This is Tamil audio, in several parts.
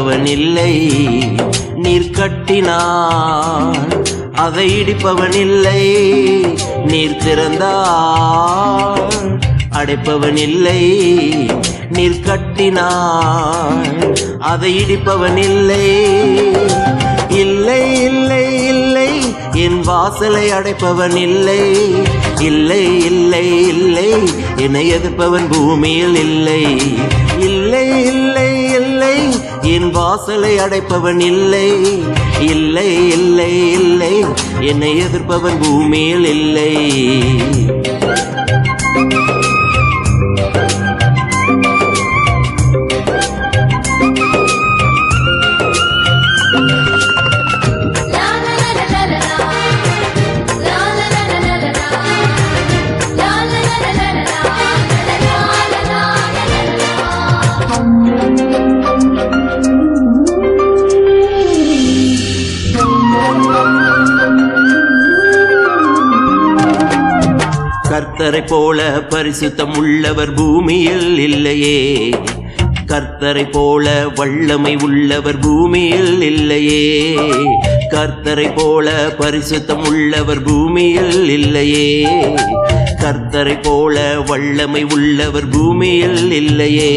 அடைப்பவன் இல்லை. நீர் கட்டினார் அதை இடிப்பவன் இல்லை. நீர் திறந்தார் அடைப்பவன் இல்லை. நீர் கட்டினார் அதை இடிப்பவன் இல்லை. இல்லை இல்லை இல்லை என் வாசலை அடைப்பவன் இல்லை. இல்லை இல்லை இல்லை என்னை எதிர்ப்பவன் பூமியில் இல்லை. இல்லை இல்லை இல்லை என் வாசலை அடைப்பவன் இல்லை. இல்லை இல்லை இல்லை என்னை எதிர்ப்பவன் பூமியில் இல்லை. கர்த்தரை போல பரிசுத்தம் உள்ளவர் பூமியில் இல்லையே. கர்த்தரை போல வல்லமை உள்ளவர் பூமியில் இல்லையே. கர்த்தரை போல பரிசுத்தம் உள்ளவர் பூமியில் இல்லையே. கர்த்தரை போல வல்லமை உள்ளவர் பூமியில் இல்லையே.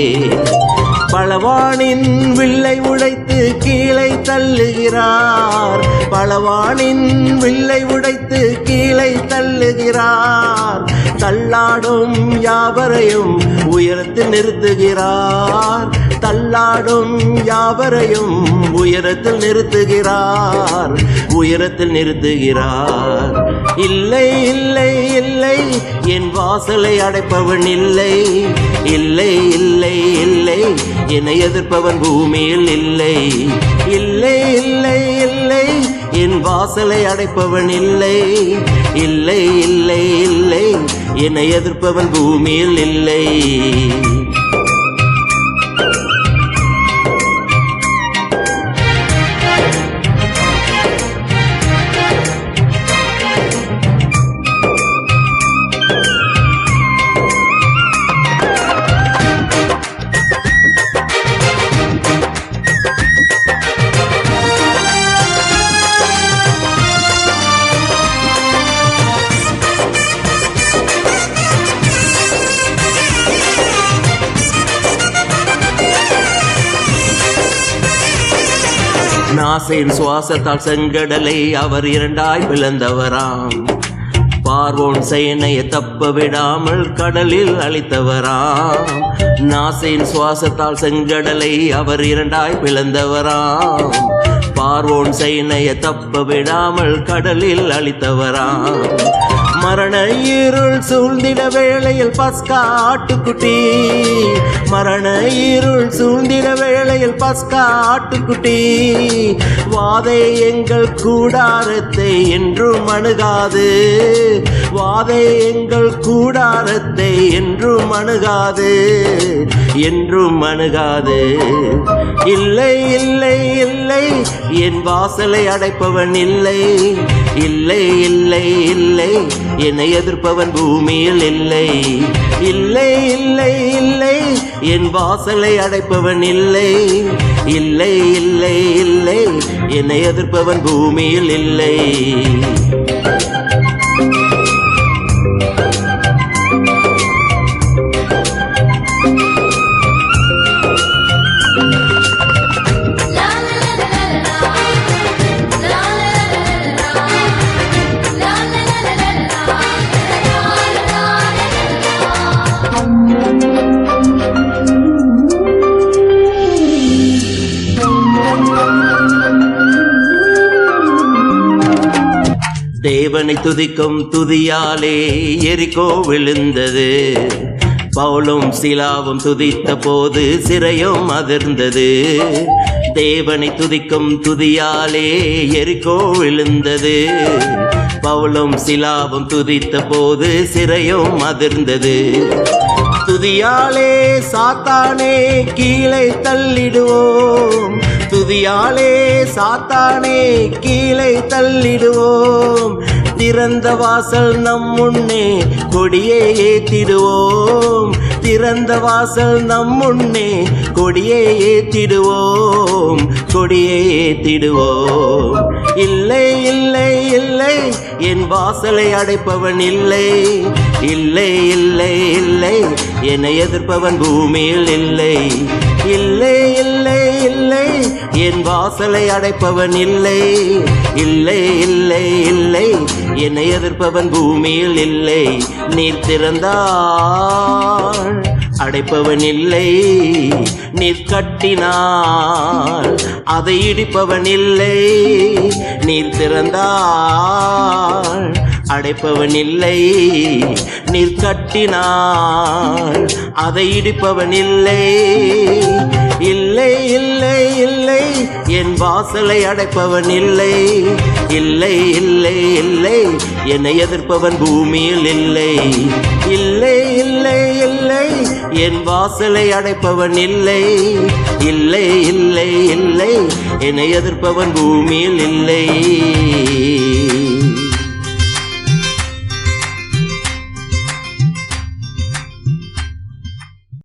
பலவானின் வில்லை உடைத்து கீழே தள்ளுகிறார். பலவானின் வில்லை உடைத்து கீழே தள்ளுகிறார். தள்ளாடும் யாவரையும் உயரத்தில் நிறுத்துகிறார். தள்ளாடும் யாவரையும் உயரத்தில் நிறுத்துகிறார். உயரத்தில் நிறுத்துகிறார். இல்லை இல்லை இல்லை என் வாசலை அடைப்பவன் இல்லை. இல்லை இல்லை இல்லை என்னை எதிர்ப்பவன் பூமியில் இல்லை. இல்லை இல்லை இல்லை என் வாசலை அடைப்பவன் இல்லை. இல்லை இல்லை இல்லை என்னை எதிர்ப்பவன் பூமியில் இல்லை. நாசேன் சுவாசத்தால் செங்கடலை அவர் இரண்டாய் பிளந்தவராம். பார்வோன் சேனையை தப்ப விடாமல் கடலில் அழித்தவராம். நாசேன் சுவாசத்தால் செங்கடலை அவர் இரண்டாய் பிளந்தவராம். பார்வோன் சேனையை தப்ப விடாமல் கடலில் அழித்தவராம். மரண இருள் சூழ்ந்திட வேளையில் பஸ்கா ஆட்டுக்குட்டி. மரண இருள் சூழ்ந்திட வேளையில் பஸ்கா ஆட்டுக்குட்டி. வாதை எங்கள் கூடாரத்தை என்றும் அணுகாது. வாதை எங்கள் கூடாரத்தை என்றும் அணுகாது. என்றும் அணுகாது. இல்லை இல்லை இல்லை என் வாசலை அடைப்பவன் இல்லை. இல்லை இல்லை இல்லை என்னை எதிர்ப்பவன் பூமியில் இல்லை. இல்லை இல்லை இல்லை என் வாசலை அடைப்பவன் இல்லை. இல்லை இல்லை இல்லை என்னை எதிர்ப்பவன் பூமியில் இல்லை. தேவனை துதிக்கும் துதியாலே எரிகோ விழுந்தது. பவுலும் சிலாவும் துதித்த போது சிறையும் அதிர்ந்தது. தேவனை துதிக்கும் துதியாலே எரிகோ விழுந்தது. பவுலும் சிலாவும் துதித்த போது சிறையும் அதிர்ந்தது. துதியாலே சாத்தானே கீழே தள்ளிடுவோம். துதியாலே சாத்தானே கீழே தள்ளிடுவோம். திறந்த வாசல் நம் முன்னே கொடியே ஏத்திடுவோம். திறந்த வாசல் நம் முன்னே கொடியே ஏத்திடுவோம். கொடியே ஏத்திடுவோம். இல்லை இல்லை இல்லை என் வாசலை அடைப்பவன் இல்லை. இல்லை இல்லை இல்லை என்னை எதிர்ப்பவன் பூமியில் இல்லை. இல்லை இல்லை இல்லை என் வாசலை அடைப்பவன் இல்லை. இல்லை இல்லை இல்லை என்னை எதிர்ப்பவன் பூமியில் இல்லை. நீர் திறந்தால் அடைப்பவன் இல்லை. நீர் கட்டினால் அதை இடிப்பவன் இல்லை. நீர் திறந்தால் அடைப்பவன் இல்லை. நீர் கட்டினால் அதை இடிப்பவன் இல்லை. இல்லை இல்லை இல்லை என் வாசலை அடைப்பவன் இல்லை. இல்லை இல்லை இல்லை என்னை எதிர்ப்பவன் பூமியில் இல்லை. இல்லை இல்லை இல்லை என் வாசலை அடைப்பவன் இல்லை. இல்லை இல்லை இல்லை என்னை எதிர்ப்பவன் பூமியில் இல்லை.